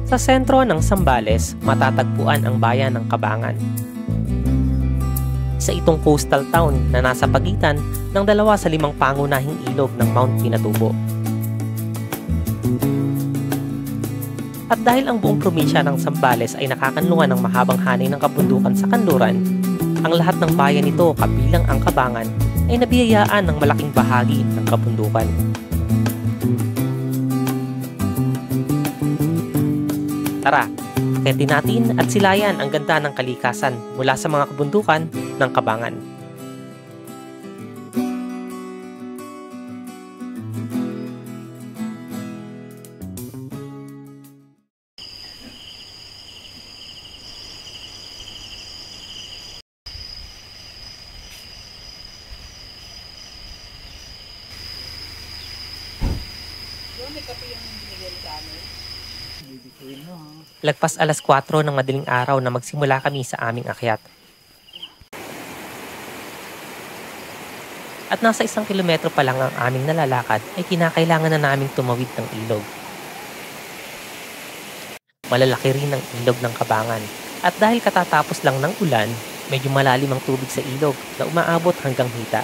Sa sentro ng Zambales, matatagpuan ang bayan ng Cabangan. Isa itong coastal town na nasa pagitan ng 2 sa 5 pangunahing ilog ng Mount Pinatubo. At dahil ang buong probinsya ng Zambales ay nakakanlungan ng mahabang hanay ng kabundukan sa kanluran, ang lahat ng bayan nito kabilang ang Cabangan ay nabiyayaan ng malaking bahagi ng kabundukan. Tara, akitin natin at silayan ang ganda ng kalikasan mula sa mga kabundukan ng Cabangan. Lagpas 4:00 ng madaling araw na magsimula kami sa aming akyat. At nasa 1 kilometro pa lang ang aming nalalakad ay kinakailangan na naming tumawid ng ilog. Malalaki rin ang ilog ng Cabangan at dahil katatapos lang ng ulan, medyo malalim ang tubig sa ilog na umaabot hanggang hita.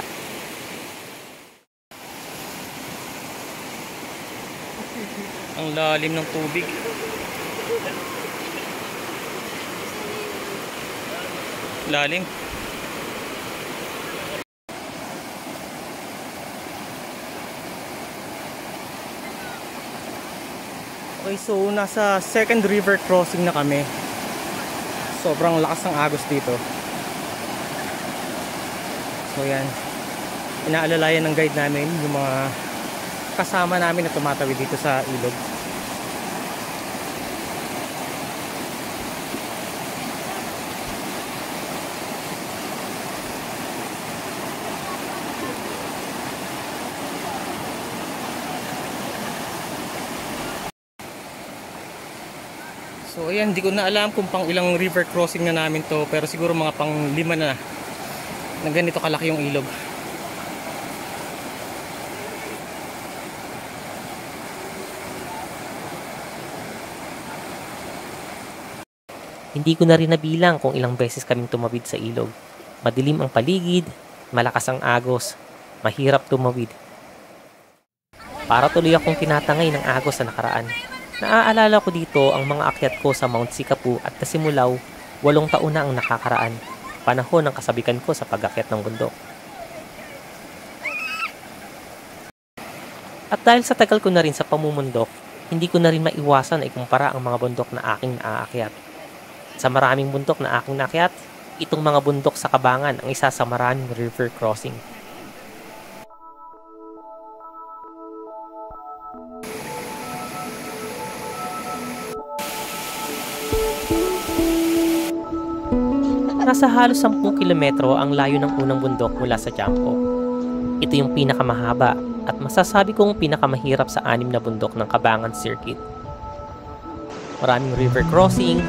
Ang lalim ng tubig. Lalim. Okay, so nasa second river crossing na kami. Sobrang lakas ng agos dito. So yan, inaalalayan ng guide namin yung mga kasama namin na tumatawid dito sa ilog. So ayan, hindi ko na alam kung pang ilang river crossing na namin to, pero siguro mga pang 5 na ganito kalaki yung ilog. Hindi ko na rin nabilang kung ilang beses kaming tumawid sa ilog. Madilim ang paligid, malakas ang agos, mahirap tumawid. Para tuloy akong tinatangay ng agos sa nakaraan. Naaalala ko dito ang mga akyat ko sa Mount Sikapu at Kasimulaw, 8 taon na ang nakakaraan, panahon ng kasabikan ko sa pag-akyat ng bundok. At dahil sa tagal ko na rin sa pamumundok, hindi ko na rin maiwasan ay kumpara ang mga bundok na aking naaakyat. Sa maraming bundok na aking naakyat, itong mga bundok sa Cabangan ang isa sa maraming river crossing. Nasa halos 10 kilometro ang layo ng unang bundok mula sa Jampo. Ito yung pinakamahaba at masasabi kong pinakamahirap sa 6 na bundok ng Cabangan Circuit. Maraming river crossing,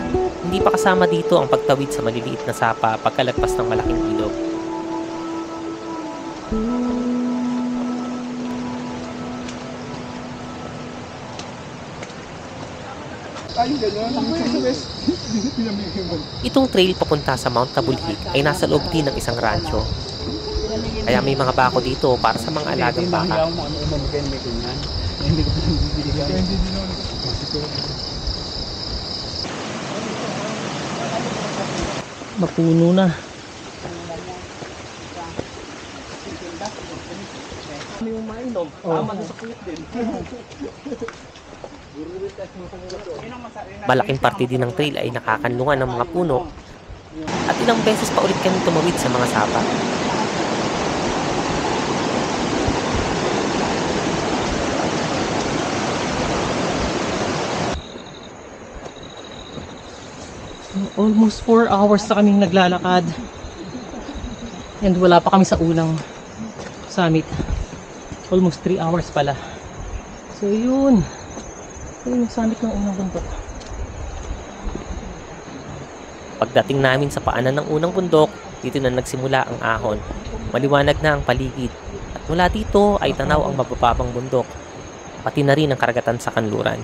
hindi pa kasama dito ang pagtawid sa maliliit na sapa pagkalagpas ng malaking ilog. Itong trail papunta sa Mount Tabulhig ay nasa loob din ng isang rancho. Kaya may mga bako dito para sa mga alagang baka. Mapuno na. Malaking parte din ng trail ay nakakanlungan ng mga puno at ilang beses pa ulit kami tumawid sa mga sapa. Almost 4 hours na kaming naglalakad and wala pa kami sa unang summit. Almost 3 hours pala. So yun yung summit ng unang bundok. Pagdating namin sa paanan ng unang bundok, dito na nagsimula ang ahon. Maliwanag na ang paligid at mula dito ay tanaw ang mabababang bundok, pati na rin ang karagatan sa kanluran.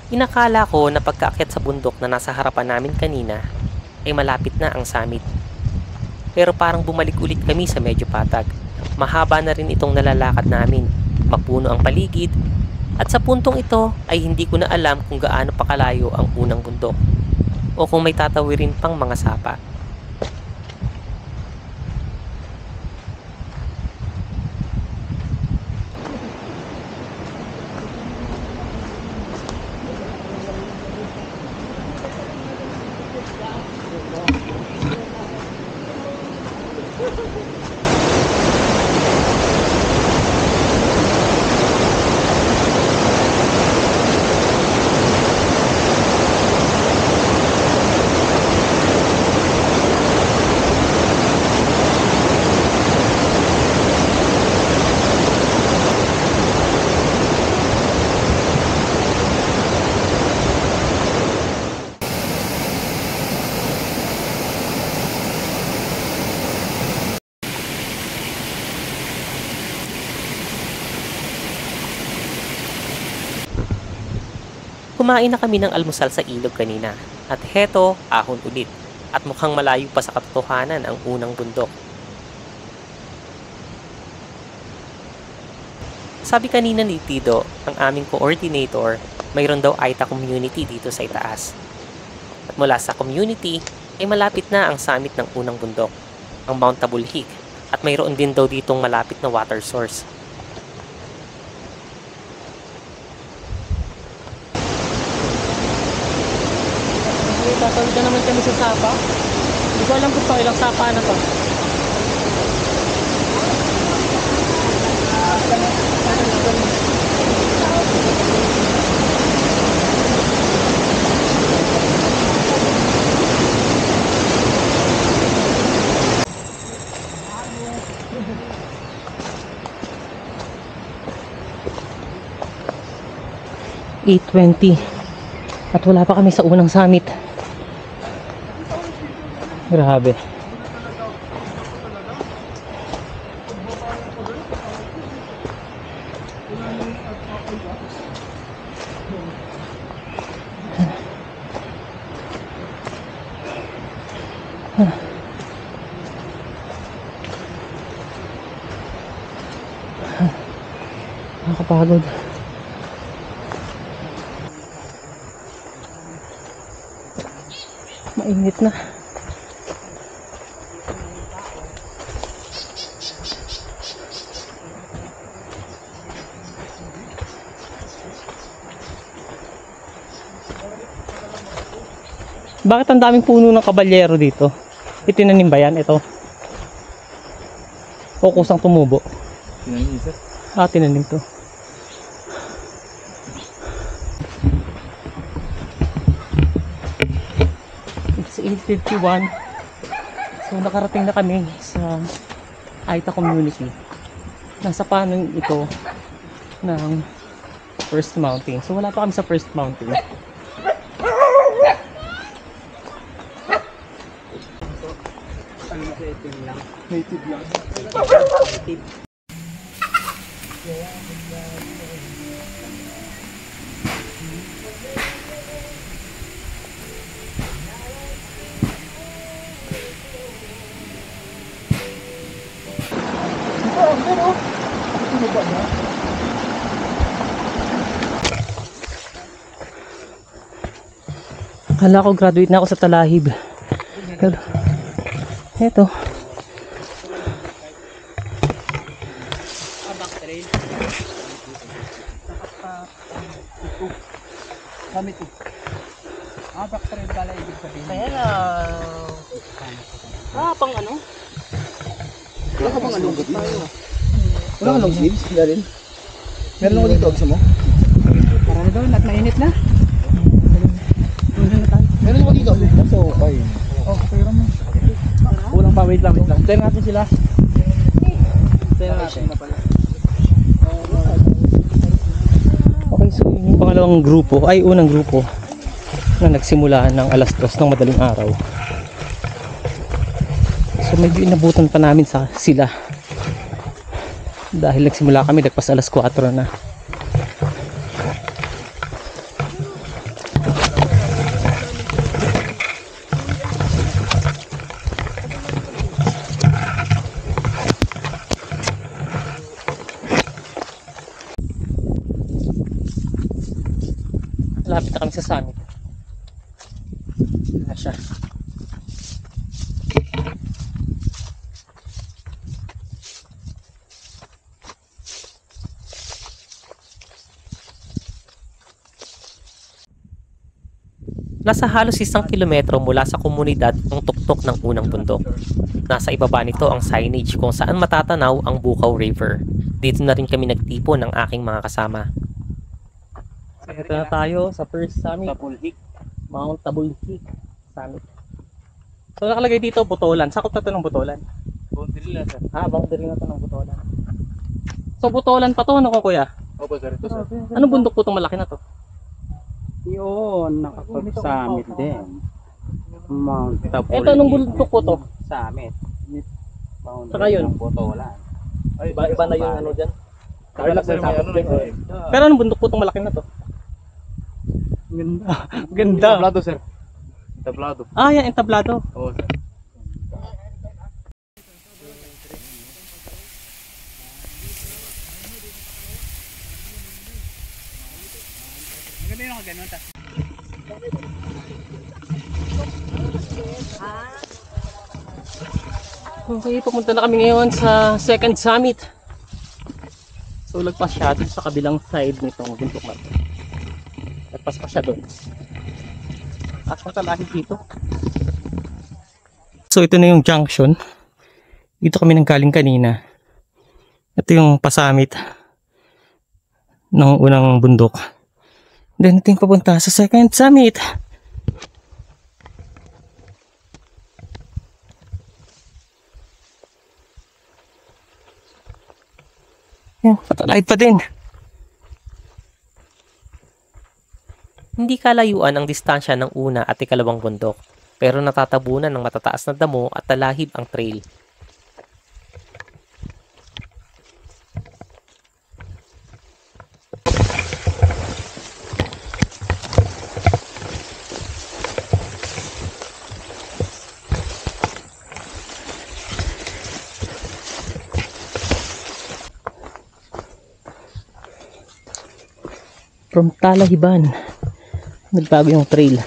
Inakala ko na pagkaakyat sa bundok na nasa harapan namin kanina ay malapit na ang summit. Pero parang bumalik ulit kami sa medyo patag. Mahaba na rin itong nalalakad namin, mapuno ang paligid, at sa puntong ito ay hindi ko na alam kung gaano pa kalayo ang unang bundok o kung may tatawirin pang mga sapa. Kumain na kami ng almusal sa ilog kanina at heto, ahon ulit at mukhang malayo pa sa katotohanan ang unang bundok. Sabi kanina ni Tido, ang aming coordinator, mayroon daw Aita community dito sa itaas. At mula sa community ay malapit na ang summit ng unang bundok, ang Mount Tabulhik, at mayroon din daw ditong malapit na water source. Tatawid na naman kami sa sapa. Hindi ko alam kung pang ilang sapa na to. (8:20) at wala pa kami sa unang summit. Grabe. Nakakapagod. Mainit na. Bakit ang daming puno ng kabalyero dito? Itinanim ba yan? Ito? O kusang tumubo? Tinanim sir? Ah, tinanim to. It's 8:51. So nakarating na kami sa Aita community. Nasa panon ito ng First Mountain. So wala pa kami sa First Mountain. Native lang. Akala ko graduate na ako sa Talahib. Pero eto. Kami ito. Back trail pala ibig sabihin. Kaya pang ano? Wala ka bang alunggot tayo? Wala ka long sleeves? Wala rin. Meron ako dito, gusto mo? Marami doon at mainit na. Meron ako dito. That's okay. Oh, pero mo. Kulang pa, wait lang. Tayo natin sila. Tayo natin na pala. Okay, so yung pangalawang grupo ay unang grupo na nagsimula ng alas 2 ng madaling araw. So medyo inabutan pa namin sila dahil nagsimula kami nagpas alas 4 na. Lapit na kami sa summit. Na siya. Nasa halos 1 kilometro mula sa komunidad ang tuktok ng unang bundok. Nasa ibaba nito ang signage kung saan matatanaw ang Bukaw River. Dito na rin kami nagtipon ng aking mga kasama. So, ito na tayo sa first summit. Mount Tabulhik Summit. So nakalagay dito Butolan. Sakop na to ng Butolan. Boundary lang, sir. Boundary na to ng Butolan. So Butolan pa to, ano ko kuya? Opo, sir. Ito, sir. Anong bundok po itong malaki na to? Yun, nakapag-summit din. Mount Tabulhik. Ito, anong bundok po to? Summit. Saka yun? Botolan. Iba na yung ano dyan. Kaya sir, may ano rin. Pero anong bundok po itong malaki na to? Ganda. Ganda. Tablado, sir. Tablado. Yan, entablado. Oo, sir. Maganda yung ganun ta. Okay, pupunta na kami ngayon sa second summit. So lagpas siya dito sa kabilang side nitong bundok na to. Lagpas pa siya doon. Asang talahin dito. So ito na yung junction. Dito kami nanggaling kanina. Ito yung pasamit ng unang bundok. Then ito yung papunta sa second summit. Yan, patalay pa din. Hindi kalayuan ang distansya ng una at ikalawang bundok, pero natatabunan ng matataas na damo at talahib ang trail. From Talahiban, nagbago yung trail.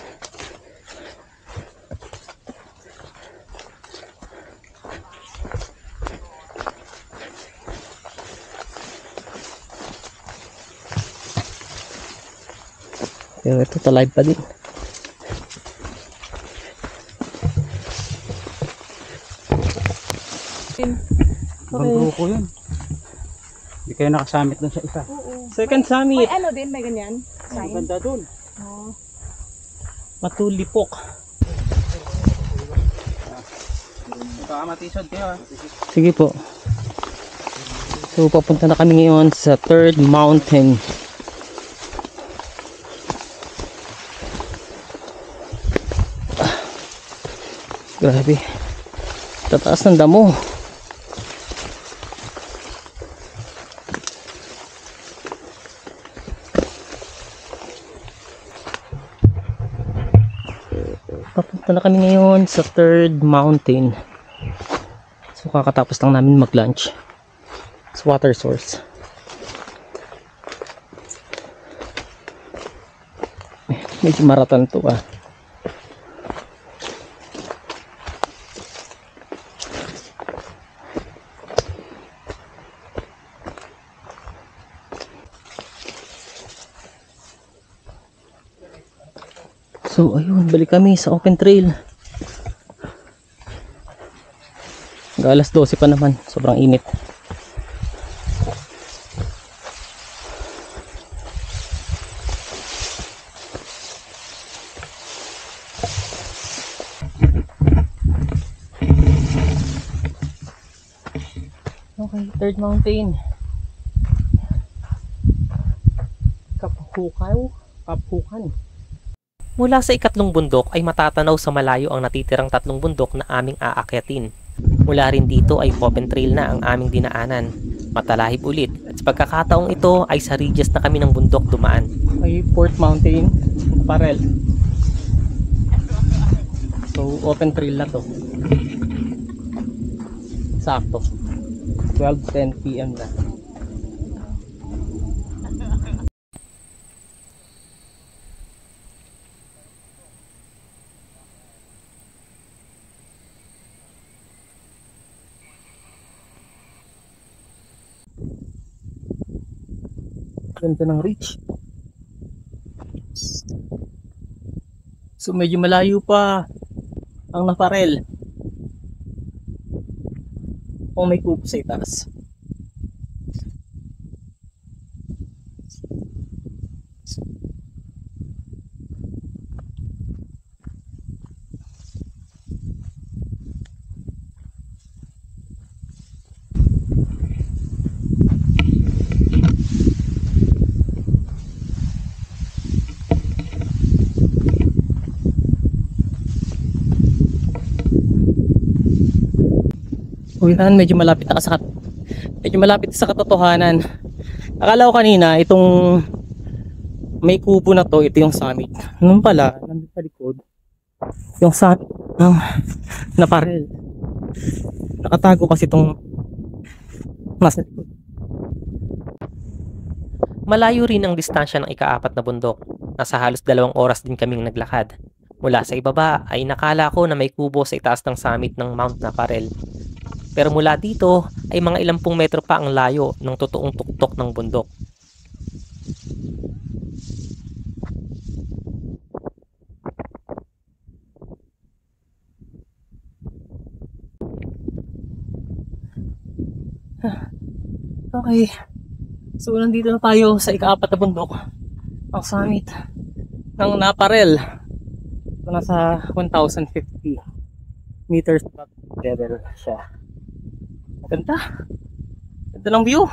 Pero ito talay pa din. Ibang grupo yun. Hindi kayo nakasamit dun sa isa. Second summit, May ano din, may ganyan. Sign. Ganda dun. Oh. Matulipok. Baka matisod kayo ha. Sige po. So papunta na kami ngayon sa third mountain. Grabe. Tataas ng damo. Papunta na kami ngayon sa third mountain. So kakatapos lang namin mag-lunch sa water source. Medyo marathon to ah. So ayun, balik kami sa open trail. Alas 12 pa naman, sobrang init. Okay, third mountain. Kaphukan. Mula sa ikatlong bundok ay matatanaw sa malayo ang natitirang tatlong bundok na aming aakyatin. Mula rin dito ay open trail na ang aming dinaanan. Matalahib ulit at sa pagkakataong ito ay sa ridges na kami ng bundok dumaan. Okay, fourth mountain, Parel. So open trail na to. Sakto. 12:10 PM na. Ganda ng reach. So medyo malayo pa ang Naparel. Kung may kubo sa itaas. Uwihan, medyo malapit sa katotohanan. Akala ko kanina itong may kubo na to, ito yung summit. Nung pala, nandun sa likod, yung summit ng Naparel. Nakatago kasi itong nasa likod. Malayo rin ang distansya ng ika-4 na bundok. Nasa halos 2 oras din kaming naglakad. Mula sa ibaba ay nakala ko na may kubo sa itaas ng summit ng Mount Naparel. Pero mula dito ay mga ilang pung metro pa ang layo ng totoong tuktok ng bundok. Okay. So nandito na tayo sa ika-4 na bundok. Ang summit ng Naparel. So, nasa 1,050 meters above level siya. Ganda. Ganda ng view.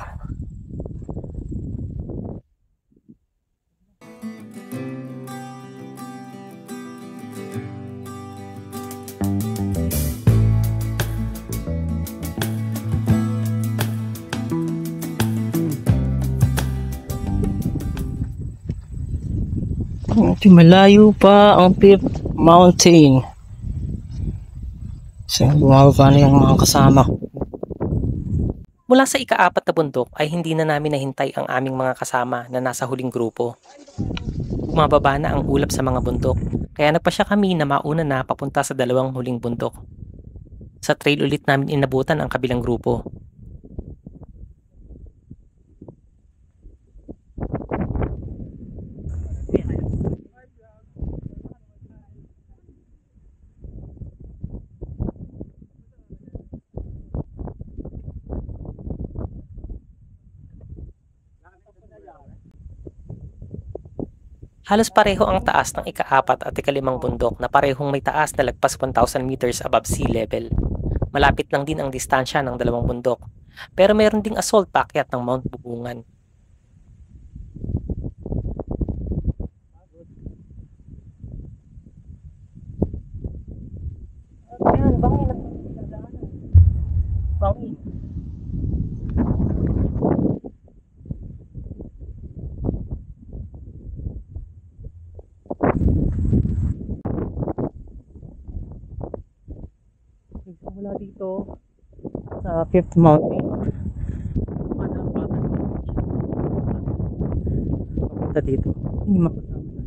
Medyo malayo pa ang Fifth Mountain. So, bumababa na yung mga kasama ko. Mula sa ika-4 na bundok ay hindi na namin nahintay ang aming mga kasama na nasa huling grupo. Bumababa na ang ulap sa mga bundok, kaya nagpasya kami na mauna na papunta sa 2 huling bundok. Sa trail ulit namin inabutan ang kabilang grupo. Halos pareho ang taas ng ika-4 at ika-5 bundok na parehong may taas na lagpas 1,000 meters above sea level. Malapit lang din ang distansya ng 2 bundok, pero mayroon ding assault paakyat ng Mount Bubungan. Bangin. Mula dito sa Fifth Mountain. Papunta dito. Hindi makasama natin.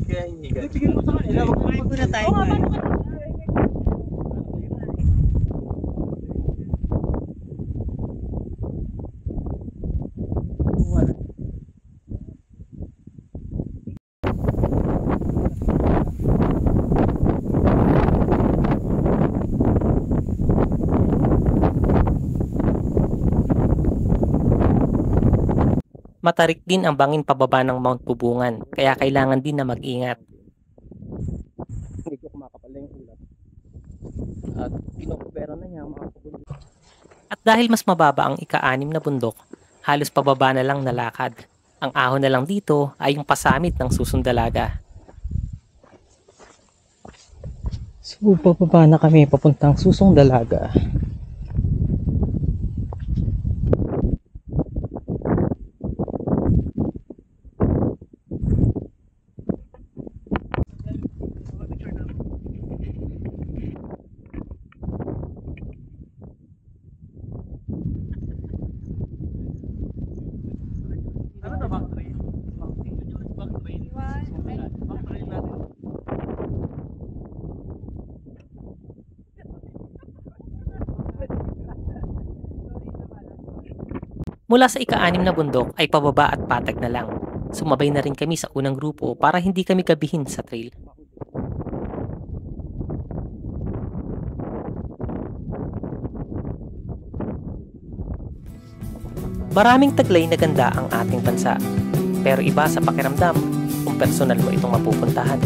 Kaya hindi ka. Sige mo sa kanila. Huwag na tayo. Matarik din ang bangin pababa ng Mount Bubungan, kaya kailangan din na mag-ingat. Hindi ko kumakapal na yung ulap. At pinokopera na niya ang mga pabundok. At dahil mas mababa ang ika-6 na bundok, halos pababa na lang na lakad. Ang ahon na lang dito ay yung pasamit ng Susundalaga. So, pababa na kami papuntang Susundalaga. Mula sa ika-6 na bundok ay pababa at patag na lang. Sumabay na rin kami sa unang grupo para hindi kami gabihin sa trail. Maraming taglay na ganda ang ating bansa, pero iba sa pakiramdam kung personal mo itong mapupuntahan.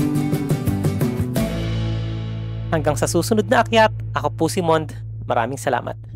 Hanggang sa susunod na akyat, ako po si Mond. Maraming salamat.